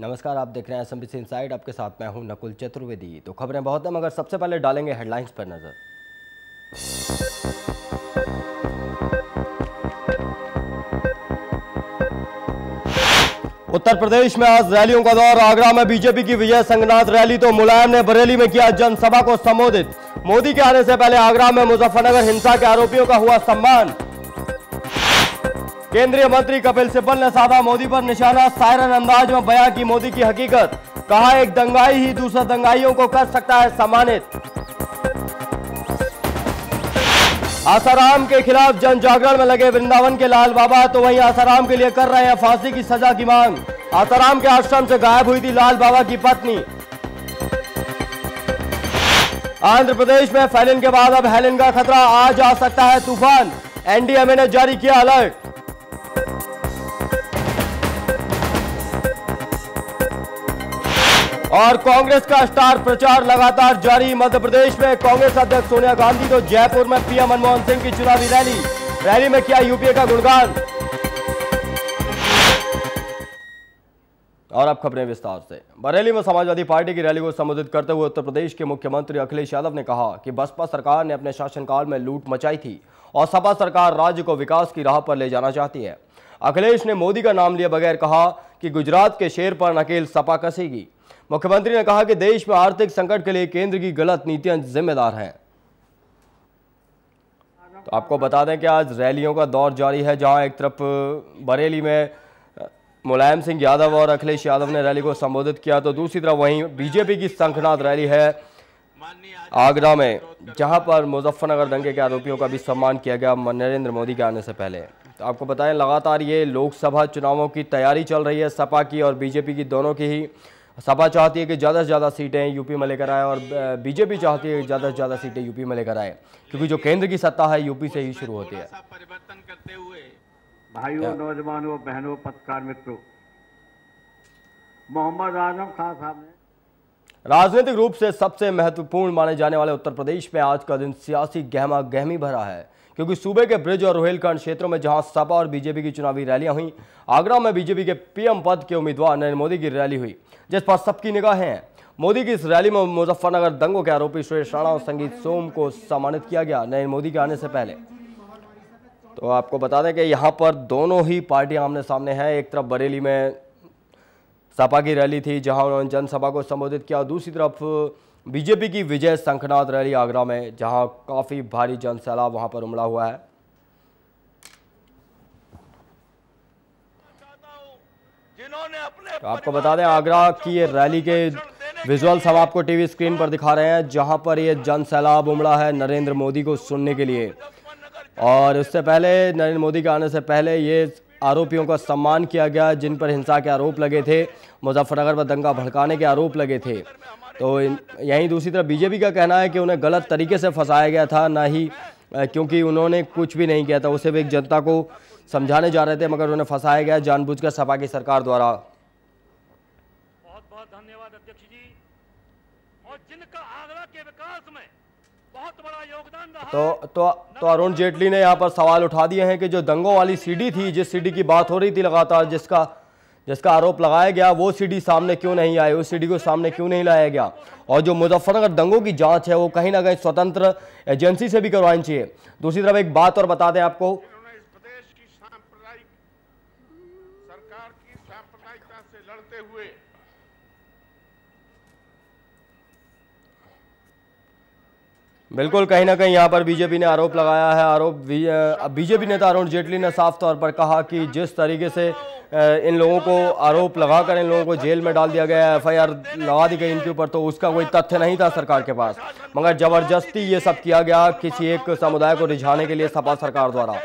नमस्कार, आप देख रहे हैं एसएमबीसी इनसाइड। आपके साथ मैं हूं नकुल चतुर्वेदी। तो खबरें बहुत हैं, मगर सबसे पहले डालेंगे हेडलाइंस पर नजर। उत्तर प्रदेश में आज रैलियों का दौर। आगरा में बीजेपी की विजय संगनाथ रैली तो मुलायम ने बरेली में किया जनसभा को संबोधित। मोदी के आने से पहले आगरा में मुजफ्फरनगर हिंसा के आरोपियों का हुआ सम्मान। केंद्रीय मंत्री कपिल सिब्बल ने साधा मोदी पर निशाना। सायरन अंदाज में बयां की मोदी की हकीकत। कहा एक दंगाई ही दूसरे दंगाइयों को कर सकता है सम्मानित। आसाराम के खिलाफ जन जागरण में लगे वृंदावन के लाल बाबा तो वहीं आसाराम के लिए कर रहे हैं फांसी की सजा की मांग। आसाराम के आश्रम से गायब हुई थी लाल बाबा की पत्नी। आंध्र प्रदेश में फैलन के बाद अब हेलेन का खतरा। आज आ सकता है तूफान। एनडीएमए ने जारी किया अलर्ट। और कांग्रेस का स्टार प्रचार लगातार जारी। मध्य प्रदेश में कांग्रेस अध्यक्ष सोनिया गांधी तो जयपुर में पीएम मनमोहन सिंह की चुनावी रैली में किया यूपीए का गुणगान। और अब खबरें विस्तार से। बरेली में समाजवादी पार्टी की रैली को संबोधित करते हुए उत्तर प्रदेश के मुख्यमंत्री अखिलेश यादव ने कहा कि बसपा सरकार ने अपने शासनकाल में लूट मचाई थी और सपा सरकार राज्य को विकास की राह पर ले जाना चाहती है। अखिलेश ने मोदी का नाम लिए बगैर कहा कि गुजरात के शेर पर नकेल सपा कसेगी। मुख्यमंत्री ने कहा कि देश में आर्थिक संकट के लिए केंद्र की गलत नीतियां जिम्मेदार हैं। तो आपको बता दें कि आज रैलियों का दौर जारी है, जहां एक तरफ बरेली में मुलायम सिंह यादव और अखिलेश यादव ने रैली को संबोधित किया, तो दूसरी तरफ वहीं बीजेपी की शंखनाद रैली है आगरा में, जहां पर मुजफ्फरनगर दंगे के आरोपियों का भी सम्मान किया गया नरेंद्र मोदी के आने से पहले। तो आपको बताएं, लगातार ये लोकसभा चुनावों की तैयारी चल रही है सपा की और बीजेपी की, दोनों की ही। सपा चाहती है कि ज़्यादा से ज़्यादा सीटें यूपी में लेकर आए और बीजेपी चाहती है कि ज़्यादा से ज़्यादा सीटें यूपी में लेकर आए, क्योंकि जो केंद्र की सत्ता है यूपी से ही शुरू होती है। परिवर्तन करते हुए भाइयों, नौजवानों, बहनों, पत्रकार मित्रों, मोहम्मद आजम खान साहब ने राजनीतिक रूप से सबसे महत्वपूर्ण माने जाने वाले उत्तर प्रदेश में आज का दिन सियासी गहमा गहमी भरा है, क्योंकि सूबे के ब्रिज और रोहिलखंड क्षेत्रों में जहां सपा और बीजेपी की चुनावी रैलियां हुई, आगरा में बीजेपी के पीएम पद के उम्मीदवार नरेंद्र मोदी की रैली हुई, जिस पर सबकी निगाहें हैं। मोदी की इस रैली में मुजफ्फरनगर दंगों के आरोपी सुरेश राणा और संगीत सोम को सम्मानित किया गया नरेंद्र मोदी के आने से पहले। तो आपको बता दें कि यहाँ पर दोनों ही पार्टियां आमने सामने हैं। एक तरफ बरेली में सपा की रैली थी, जहां उन्होंने जनसभा को संबोधित किया, और दूसरी तरफ बीजेपी की विजय संखनाद रैली आगरा में, जहां काफी भारी जनसैलाब वहां पर उमड़ा हुआ है। तो आपको बता दें, आगरा की ये रैली के विजुअल्स हम आपको टीवी स्क्रीन पर दिखा रहे हैं, जहां पर ये जनसैलाब उमड़ा है नरेंद्र मोदी को सुनने के लिए। और इससे पहले, नरेंद्र मोदी के आने से पहले, ये आरोपियों का सम्मान किया गया जिन पर हिंसा के आरोप लगे थे, मुजफ्फरनगर में दंगा भड़काने के आरोप लगे थे। तो यहीं दूसरी तरफ बीजेपी का कहना है कि उन्हें गलत तरीके से फंसाया गया था, ना ही क्योंकि उन्होंने कुछ भी नहीं किया था, वो सिर्फ एक जनता को समझाने जा रहे थे, मगर उन्हें फंसाया गया जानबूझकर सपा की सरकार द्वारा। बहुत बहुत धन्यवाद अध्यक्ष जी, और जिनका आगरा के विकास में बहुत बड़ा योगदान रहा। तो अरुण जेटली ने यहाँ पर सवाल उठा दिए हैं कि जो दंगों वाली सीडी थी, जिस सीडी की बात हो रही थी लगातार, जिसका आरोप लगाया गया, वो सीडी सामने क्यों नहीं आई, उस सीडी को सामने क्यों नहीं लाया गया। और जो मुजफ्फरनगर दंगों की जांच है वो कहीं ना कहीं स्वतंत्र एजेंसी से भी करवानी चाहिए। दूसरी तरफ एक बात और बता दें आपको, इस प्रदेश की सांप्रदायिक सरकार की सांप्रदायिकता से लड़ते हुए बिल्कुल कहीं ना कहीं यहाँ पर बीजेपी ने आरोप लगाया है। बीजेपी नेता अरुण जेटली ने साफ तौर पर कहा कि जिस तरीके से इन लोगों को आरोप लगाकर इन लोगों को जेल में डाल दिया गया, एफआईआर लगा दी गई इनके ऊपर, तो उसका कोई तथ्य नहीं था सरकार के पास, मगर जबरदस्ती ये सब किया गया किसी एक समुदाय को रिझाने के लिए सपा सरकार द्वारा।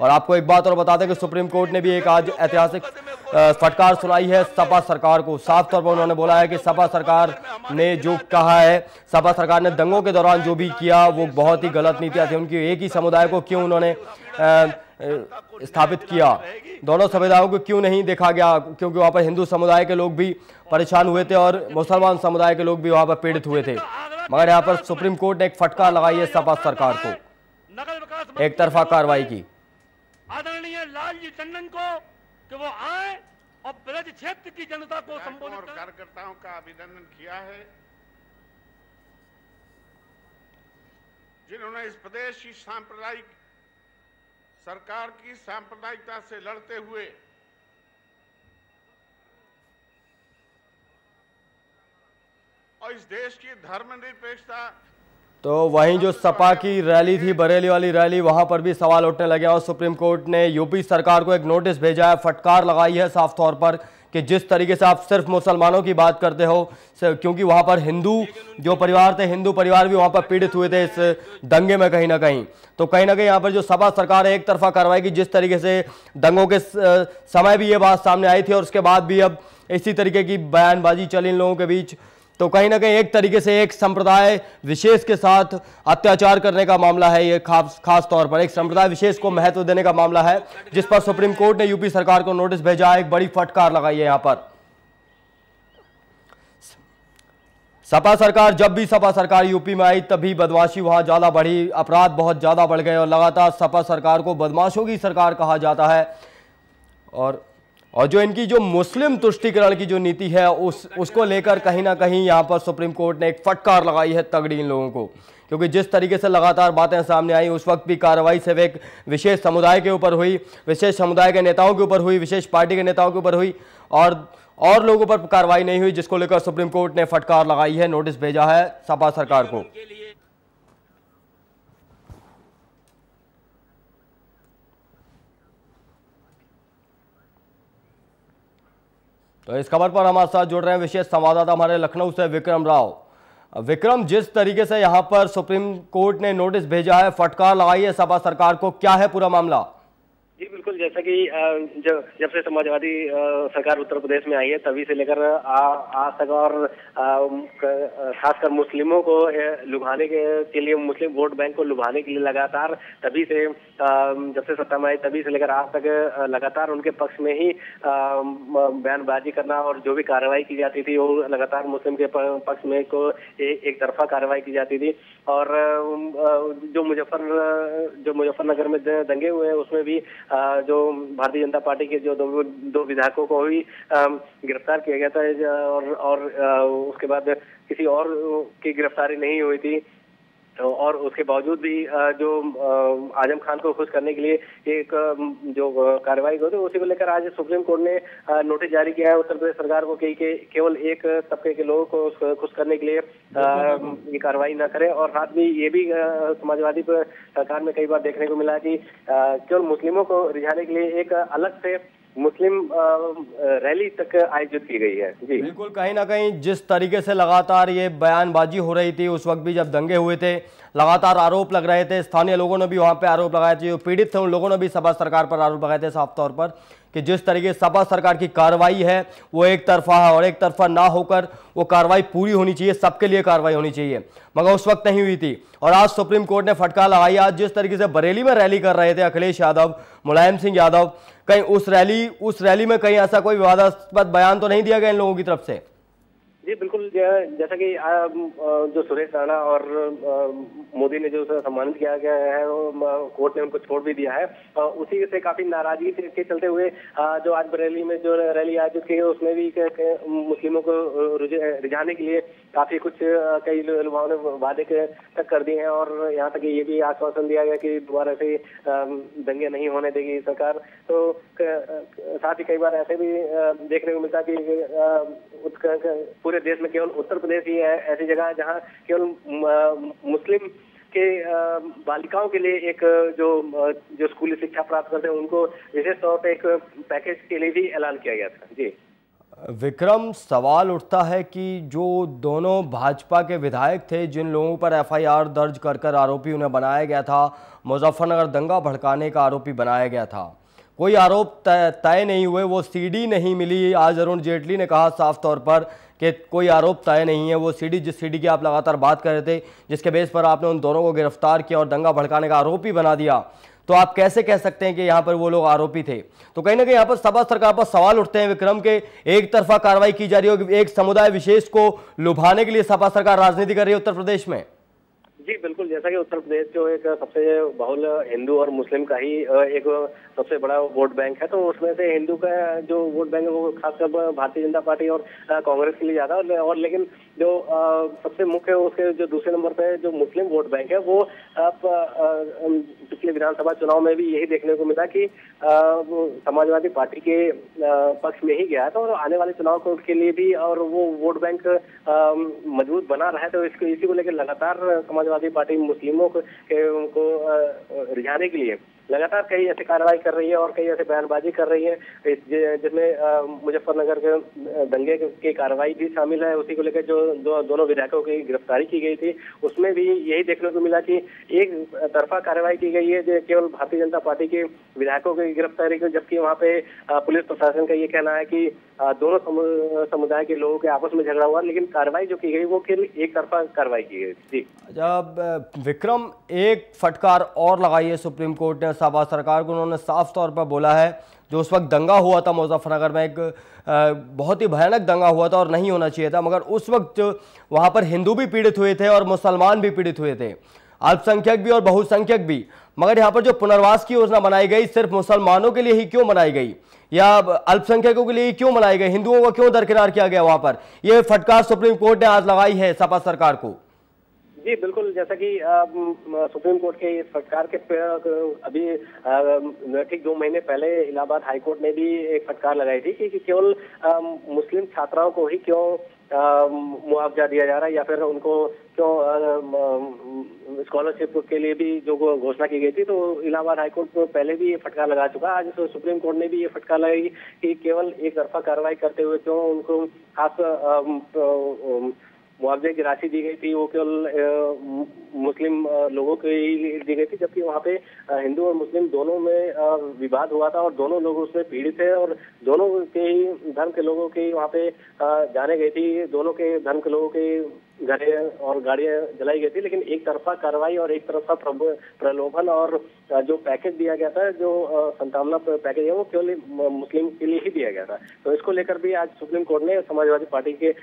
और आपको एक बात और बता दें कि सुप्रीम कोर्ट ने भी एक आज ऐतिहासिक फटकार सुनाई है सपा सरकार को। साफ तौर पर उन्होंने बोला है कि सपा सरकार ने जो कहा है, सपा सरकार ने दंगों के दौरान जो भी किया वो बहुत ही गलत नीतियां थी उनकी। एक ही समुदाय को क्यों उन्होंने स्थापित किया, दोनों समुदायों को क्यों नहीं देखा गया, क्योंकि वहां पर हिंदू समुदाय के लोग भी परेशान हुए थे और मुसलमान समुदाय के लोग भी वहां पर पीड़ित हुए थे। मगर यहाँ पर सुप्रीम कोर्ट ने एक फटकार लगाई है सपा सरकार को, एक तरफा कार्रवाई की। आदरणीय लालजी टंडन को कि वो आए और ब्रज क्षेत्र की जनता को और संबोधित कर कार्यकर्ताओं का अभिनंदन किया है, जिन्होंने इस प्रदेश की सांप्रदायिक सरकार की सांप्रदायिकता से लड़ते हुए और इस देश की धर्मनिरपेक्षता। तो वहीं जो सपा की रैली थी, बरेली वाली रैली, वहां पर भी सवाल उठने लगे और सुप्रीम कोर्ट ने यूपी सरकार को एक नोटिस भेजा है, फटकार लगाई है साफ तौर पर कि जिस तरीके से आप सिर्फ मुसलमानों की बात करते हो, क्योंकि वहां पर हिंदू जो परिवार थे, हिंदू परिवार भी वहां पर पीड़ित हुए थे इस दंगे में कहीं ना कहीं। तो कहीं ना कहीं यहाँ पर जो सपा सरकार है एक तरफा कार्रवाई की, जिस तरीके से दंगों के समय भी ये बात सामने आई थी और उसके बाद भी अब इसी तरीके की बयानबाजी चली इन लोगों के बीच, तो कहीं ना कहीं एक तरीके से एक संप्रदाय विशेष के साथ अत्याचार करने का मामला है ये, खास तौर पर एक संप्रदाय विशेष को महत्व देने का मामला है, जिस पर सुप्रीम कोर्ट ने यूपी सरकार को नोटिस भेजा है, एक बड़ी फटकार लगाई है यहां पर। सपा सरकार, जब भी सपा सरकार यूपी में आई तभी बदमाशी वहां ज्यादा बढ़ी, अपराध बहुत ज्यादा बढ़ गए और लगातार सपा सरकार को बदमाशों की सरकार कहा जाता है। और जो इनकी जो मुस्लिम तुष्टीकरण की जो नीति है उसको लेकर कहीं ना कहीं यहाँ पर सुप्रीम कोर्ट ने एक फटकार लगाई है तगड़ी इन लोगों को, क्योंकि जिस तरीके से लगातार बातें सामने आई, उस वक्त भी कार्रवाई सिर्फ एक विशेष समुदाय के ऊपर हुई, विशेष समुदाय के नेताओं के ऊपर हुई, विशेष पार्टी के नेताओं के ऊपर हुई और लोगों पर कार्रवाई नहीं हुई, जिसको लेकर सुप्रीम कोर्ट ने फटकार लगाई है, नोटिस भेजा है सपा सरकार को। तो इस खबर पर हमारे साथ जुड़ रहे हैं विशेष संवाददाता हमारे लखनऊ से विक्रम राव। विक्रम, जिस तरीके से यहां पर सुप्रीम कोर्ट ने नोटिस भेजा है, फटकार लगाई है सपा सरकार को, क्या है पूरा मामला? जी बिल्कुल, जैसा कि जब से समाजवादी सरकार उत्तर प्रदेश में आई है तभी से लेकर आज तक और खासकर मुस्लिमों को लुभाने के लिए, मुस्लिम वोट बैंक को लुभाने के लिए लगातार तभी से जब से सत्ता में आई तभी से लेकर आज तक लगातार उनके पक्ष में ही बयानबाजी करना और जो भी कार्रवाई की जाती थी वो लगातार मुस्लिम के पक्ष में को एक तरफा कार्रवाई की जाती थी। और जो मुजफ्फरनगर में दंगे हुए हैं उसमें भी जो भारतीय जनता पार्टी के जो दो विधायकों को भी गिरफ्तार किया गया था और उसके बाद किसी और की गिरफ्तारी नहीं हुई थी। और उसके बावजूद भी जो आजम खान को खुश करने के लिए एक जो कार्रवाई हुई थी उसी को लेकर आज सुप्रीम कोर्ट ने नोटिस जारी किया है उत्तर प्रदेश सरकार को कि केवल एक तबके के लोगों को खुश करने के लिए ये कार्रवाई न करें। और साथ में ये भी समाजवादी सरकार में कई बार देखने को मिला कि केवल मुस्लिमों को रिझाने के लिए एक अलग से मुस्लिम रैली तक आयोजित की गई है। जी बिल्कुल, कहीं ना कहीं जिस तरीके से लगातार ये बयानबाजी हो रही थी, उस वक्त भी जब दंगे हुए थे लगातार आरोप लग रहे थे, स्थानीय लोगों ने भी वहां पे आरोप लगाए थे, जो पीड़ित थे उन लोगों ने भी सपा सरकार पर आरोप लगाए थे साफ तौर पर कि जिस तरीके से सपा सरकार की कार्रवाई है वो एक तरफा है और एक तरफा ना होकर वो कार्रवाई पूरी होनी चाहिए, सबके लिए कार्रवाई होनी चाहिए, मगर उस वक्त नहीं हुई थी। और आज सुप्रीम कोर्ट ने फटकार लगाई। आज जिस तरीके से बरेली में रैली कर रहे थे अखिलेश यादव, मुलायम सिंह यादव, कहीं उस रैली में कहीं ऐसा कोई विवादास्पद बयान तो नहीं दिया गया इन लोगों की तरफ से? जी बिल्कुल, जैसा कि जो सुरेश राणा और मोदी ने जो सम्मानित किया गया है कोर्ट ने उनको छोड़ भी दिया है, उसी से काफी नाराजगी के चलते हुए जो आज बरेली में जो रैली आयोजित की है उसमें भी मुस्लिमों को रिझाने के लिए काफी कुछ कई लोगों ने वादे तक कर दिए हैं और यहाँ तक ये भी आश्वासन दिया गया कि दोबारा से दंगे नहीं होने देगी सरकार। तो साथ ही कई बार ऐसे भी देखने को मिलता कि पूरे देश में केवल उत्तर प्रदेश ही है ऐसी जगह जहां केवल मुस्लिम के बालिकाओं के लिए एक जो स्कूली शिक्षा प्राप्त करते हैं उनको विशेष तौर पर एक पैकेज के लिए भी ऐलान किया गया था। जी विक्रम, सवाल उठता है कि जो दोनों भाजपा के विधायक थे जिन लोगों पर एफआईआर दर्ज कर आरोपी उन्हें बनाया गया था, मुजफ्फरनगर दंगा भड़काने का आरोपी बनाया गया था, कोई आरोप तय नहीं हुए, वो सीडी नहीं मिली। आज अरुण जेटली ने कहा साफ तौर पर कि कोई आरोप तय नहीं है, वो सीडी जिस सीडी की आप लगातार बात कर रहे थे जिसके बेस पर आपने उन दोनों को गिरफ्तार किया और दंगा भड़काने का आरोपी बना दिया, तो आप कैसे कह सकते हैं कि यहाँ पर वो लोग आरोपी थे? तो कहीं ना कहीं यहाँ पर सपा सरकार पर सवाल उठते हैं विक्रम के, एक तरफा कार्रवाई की जा रही है, एक समुदाय विशेष को लुभाने के लिए सपा सरकार राजनीति कर रही है उत्तर प्रदेश में। जी बिल्कुल, जैसा कि उत्तर प्रदेश जो एक सबसे बहुल हिंदू और मुस्लिम का ही एक सबसे बड़ा वोट बैंक है, तो उसमें से हिंदू का जो वोट बैंक है वो खासकर भारतीय जनता पार्टी और कांग्रेस के लिए ज्यादा और लेकिन जो सबसे मुख्य उसके जो दूसरे नंबर पे जो मुस्लिम वोट बैंक है वो पिछले विधानसभा चुनाव में भी यही देखने को मिला कि समाजवादी पार्टी के पक्ष में ही गया था और आने वाले चुनाव के लिए भी और वो वोट बैंक मजबूत बना रहा है। तो इसी को लेकर लगातार समाजवादी पार्टी मुस्लिमों को रिझाने के लिए लगातार कई ऐसी कार्रवाई कर रही है और कई ऐसे बयानबाजी कर रही है, जिसमें मुजफ्फरनगर के दंगे की कार्रवाई भी शामिल है। उसी को लेकर जो दोनों विधायकों की गिरफ्तारी की गई थी उसमें भी यही देखने को मिला कि एक तरफा कार्रवाई की गई है जो केवल भारतीय जनता पार्टी के विधायकों की गिरफ्तारी की, जबकि वहाँ पे पुलिस प्रशासन का ये कहना है कि दोनों समुदाय के लोगों के आपस में झगड़ा हुआ, लेकिन कार्रवाई जो की गई वो केवल एक तरफा कार्रवाई की गई। जी जब विक्रम, एक फटकार और लगाई है सुप्रीम कोर्ट ने सपा सरकार को। उन्होंने साफ तौर पर बोला है जो उस वक्त दंगा हुआ था मुजफ्फरनगर में, एक बहुत ही भयानक दंगा हुआ था और नहीं होना चाहिए था, मगर उस वक्त वहां पर हिंदू भी पीड़ित हुए थे और मुसलमान भी पीड़ित हुए थे, अल्पसंख्यक भी और बहुसंख्यक भी। मगर यहाँ पर जो पुनर्वास की योजना बनाई गई सिर्फ मुसलमानों के लिए ही क्यों बनाई गई या अल्पसंख्यकों के लिए क्यों बनाई गई, हिंदुओं को क्यों दरकिनार किया गया वहां पर? यह फटकार सुप्रीम कोर्ट ने आज लगाई है सपा सरकार को। जी बिल्कुल, जैसा कि सुप्रीम कोर्ट के इस फटकार के अभी ठीक 2 महीने पहले इलाहाबाद हाईकोर्ट ने भी एक फटकार लगाई थी कि केवल मुस्लिम छात्राओं को ही क्यों मुआवजा दिया जा रहा है या फिर उनको क्यों स्कॉलरशिप के लिए भी जो घोषणा की गई थी। तो इलाहाबाद हाईकोर्ट को पहले भी ये फटकार लगा चुका है। आज तो सुप्रीम कोर्ट ने भी ये फटकार लगाई कि केवल एक तरफा कार्रवाई करते हुए क्यों उनको खास मुआवजे की राशि दी गई थी वो केवल मुस्लिम लोगों को ही दी गई थी, जबकि वहाँ पे हिंदू और मुस्लिम दोनों में विवाद हुआ था और दोनों लोग उसमें पीड़ित थे और दोनों के ही धर्म के लोगों की वहाँ पे जाने गई थी, दोनों के धर्म के लोगों के घरें और गाड़ियां जलाई गई थी। लेकिन एक तरफा कार्रवाई और एक तरफा प्रलोभन और जो पैकेज दिया गया था, जो संतावना पैकेज है वो केवल मुस्लिम के लिए ही दिया गया था। तो इसको लेकर भी आज सुप्रीम कोर्ट ने समाजवादी पार्टी के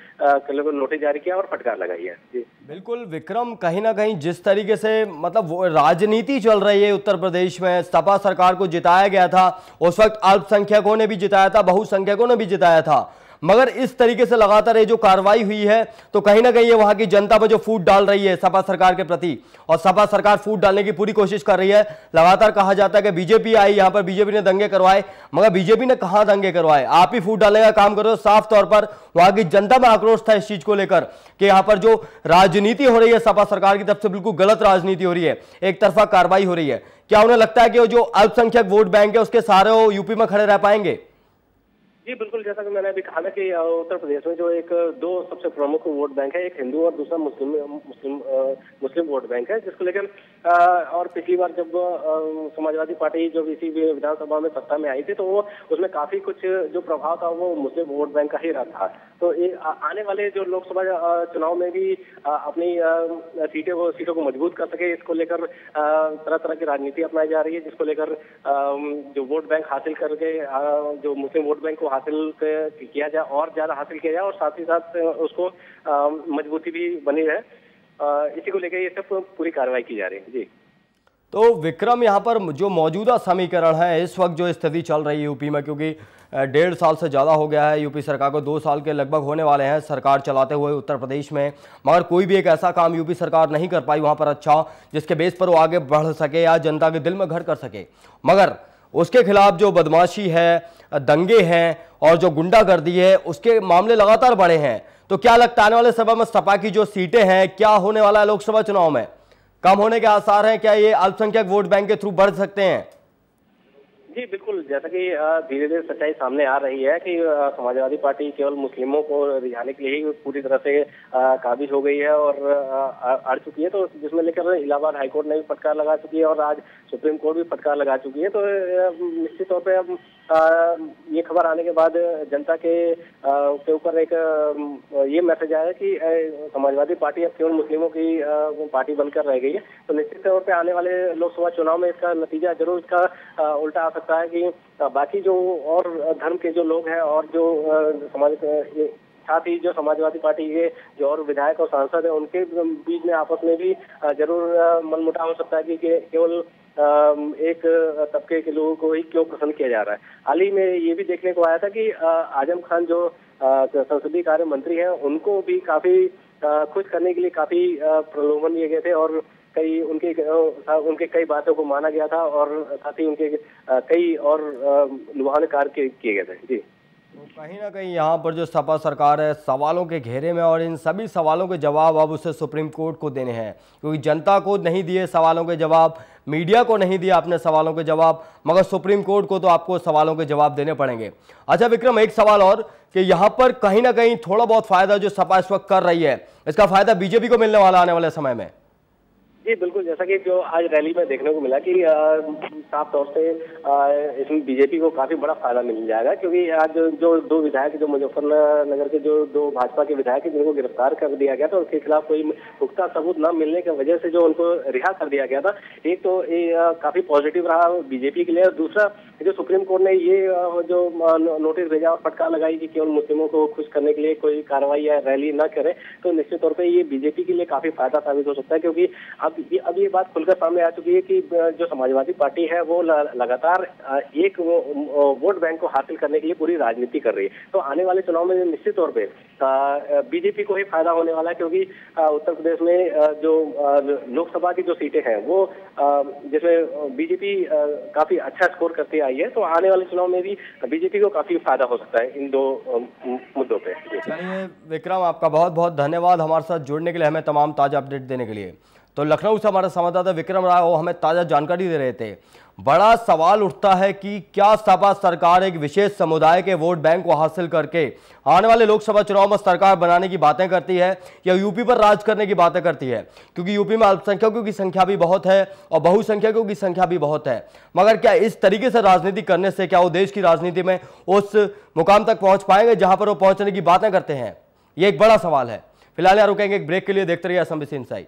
नोटिस जारी किया और फटकार लगाई है। जी बिल्कुल विक्रम, कहीं ना कहीं जिस तरीके से मतलब वो राजनीति चल रही है उत्तर प्रदेश में, सपा सरकार को जिताया गया था, उस वक्त अल्पसंख्यकों ने भी जिताया था, बहुसंख्यकों ने भी जिताया था, मगर इस तरीके से लगातार ये जो कार्रवाई हुई है तो कहीं ना कहीं ये वहां की जनता में जो फूट डाल रही है सपा सरकार के प्रति, और सपा सरकार फूट डालने की पूरी कोशिश कर रही है। लगातार कहा जाता है कि बीजेपी आई, यहां पर बीजेपी ने दंगे करवाए, मगर बीजेपी ने कहां दंगे करवाए? आप ही फूट डालने का काम करो। साफ तौर पर वहां की जनता में आक्रोश था इस चीज को लेकर कि यहां पर जो राजनीति हो रही है सपा सरकार की तरफ से बिल्कुल गलत राजनीति हो रही है, एक तरफा कार्रवाई हो रही है। क्या उन्हें लगता है कि जो अल्पसंख्यक वोट बैंक है उसके सहारे वो यूपी में खड़े रह पाएंगे? जी बिल्कुल, जैसा कि मैंने अभी कहा कि उत्तर प्रदेश में जो दो सबसे प्रमुख वोट बैंक है, एक हिंदू और दूसरा मुस्लिम वोट बैंक है, जिसको लेकर और पिछली बार जब समाजवादी पार्टी जब इसी विधानसभा में सत्ता में आई थी तो वो उसमें काफी कुछ जो प्रभाव था वो मुस्लिम वोट बैंक का ही रहा था। तो आने वाले जो लोकसभा चुनाव में भी अपनी सीटों को मजबूत कर सके, इसको लेकर तरह तरह की राजनीति अपनाई जा रही है, जिसको लेकर जो वोट बैंक हासिल करके जो मुस्लिम वोट बैंक को हासिल किया जाए और ज्यादा हासिल किया जाए और साथ ही साथ उसको मजबूती भी बनी रहे, इसी को लेकर ये सब पूरी कार्रवाई की जा रही है। जी तो विक्रम, यहाँ पर जो मौजूदा समीकरण है इस वक्त जो स्थिति चल रही है यूपी में, क्योंकि 1.5 साल से ज़्यादा हो गया है यूपी सरकार को, 2 साल के लगभग होने वाले हैं सरकार चलाते हुए उत्तर प्रदेश में, मगर कोई भी एक ऐसा काम यूपी सरकार नहीं कर पाई वहाँ पर अच्छा जिसके बेस पर वो आगे बढ़ सके या जनता के दिल में घर कर सके। मगर उसके खिलाफ जो बदमाशी है, दंगे हैं और जो गुंडागर्दी है उसके मामले लगातार बढ़े हैं। तो क्या लगता है आने वाले समय में सपा की जो सीटें हैं, क्या होने वाला है लोकसभा चुनाव में? कम होने के आसार हैं? क्या ये अल्पसंख्यक वोट बैंक के थ्रू बढ़ सकते हैं? जी बिल्कुल, जैसा कि धीरे धीरे सच्चाई सामने आ रही है कि समाजवादी पार्टी केवल मुस्लिमों को रिझाने के लिए ही पूरी तरह से काबिज हो गई है और अड़ चुकी है, तो जिसमें लेकर इलाहाबाद हाईकोर्ट ने भी फटकार लगा चुकी है और आज सुप्रीम कोर्ट भी फटकार लगा चुकी है। तो निश्चित तौर पे अब ये खबर आने के बाद जनता के ऊपर एक ये मैसेज आया कि समाजवादी पार्टी अब केवल मुस्लिमों की पार्टी बनकर रह गई है। तो निश्चित तौर पे आने वाले लोकसभा चुनाव में इसका नतीजा जरूर इसका उल्टा आ सकता है कि बाकी जो और धर्म के जो लोग हैं और जो समाज साथ ही जो समाजवादी पार्टी के जो और विधायक और सांसद है उनके बीच में आपस में भी जरूर मनमुटाव हो सकता है कि केवल एक तबके के लोगों को ही क्यों पसंद किया जा रहा है। हाल ही में ये भी देखने को आया था कि आजम खान जो संसदीय कार्य मंत्री हैं उनको भी काफी खुश करने के लिए काफी प्रलोभन दिए गए थे और कई उनके कई बातों को माना गया था और साथ ही उनके कई और लुभावने कार्य किए गए थे। जी, तो कहीं ना कहीं यहाँ पर जो सपा सरकार है सवालों के घेरे में, और इन सभी सवालों के जवाब अब उसे सुप्रीम कोर्ट को देने हैं, क्योंकि जनता को नहीं दिए सवालों के जवाब, मीडिया को नहीं दिया आपने सवालों के जवाब, मगर सुप्रीम कोर्ट को तो आपको सवालों के जवाब देने पड़ेंगे। अच्छा विक्रम, एक सवाल और कि यहाँ पर कहीं ना कहीं थोड़ा बहुत फायदा जो सपा इस वक्त कर रही है, इसका फायदा बीजेपी को मिलने वाला आने वाले समय में? जी बिल्कुल, जैसा कि जो आज रैली में देखने को मिला कि साफ तौर से इसमें बीजेपी को काफी बड़ा फायदा मिल जाएगा, क्योंकि आज जो दो विधायक जो मुजफ्फरनगर के जो दो भाजपा के विधायक जिनको गिरफ्तार कर दिया गया था, उनके खिलाफ कोई पुख्ता सबूत न मिलने की वजह से जो उनको रिहा कर दिया गया था, एक तो ये काफी पॉजिटिव रहा बीजेपी के लिए। और दूसरा जो सुप्रीम कोर्ट ने ये जो नोटिस भेजा और फटकार लगाई कि केवल मुस्लिमों को खुश करने के लिए कोई कार्रवाई या रैली न करे, तो निश्चित तौर पर ये बीजेपी के लिए काफी फायदा साबित हो सकता है, क्योंकि अब ये बात खुलकर सामने आ चुकी है कि जो समाजवादी पार्टी है वो लगातार एक वोट बैंक को हासिल करने के लिए पूरी राजनीति कर रही है। तो आने वाले चुनाव में निश्चित तौर पे बीजेपी को ही फायदा होने वाला है, क्योंकि उत्तर प्रदेश में जो लोकसभा की जो सीटें हैं वो जिसमें बीजेपी काफी अच्छा स्कोर करती आई है, तो आने वाले चुनाव में भी बीजेपी को काफी फायदा हो सकता है इन दो मुद्दों पे। चलिए विक्रम, आपका बहुत बहुत धन्यवाद हमारे साथ जुड़ने के लिए, हमें तमाम ताजा अपडेट देने के लिए। तो लखनऊ से हमारे संवाददाता विक्रम राय वो हमें ताजा जानकारी दे रहे थे। बड़ा सवाल उठता है कि क्या सपा सरकार एक विशेष समुदाय के वोट बैंक को हासिल करके आने वाले लोकसभा चुनाव में सरकार बनाने की बातें करती है या यूपी पर राज करने की बातें करती है, क्योंकि यूपी में अल्पसंख्यकों की संख्या भी बहुत है और बहुसंख्यकों की संख्या भी बहुत है। मगर क्या इस तरीके से राजनीति करने से क्या वो देश की राजनीति में उस मुकाम तक पहुंच पाएंगे जहां पर वो पहुंचने की बातें करते हैं? ये एक बड़ा सवाल है। फिलहाल यहाँ रुकेंगे एक ब्रेक के लिए, देखते रहिए असम इनसाइड।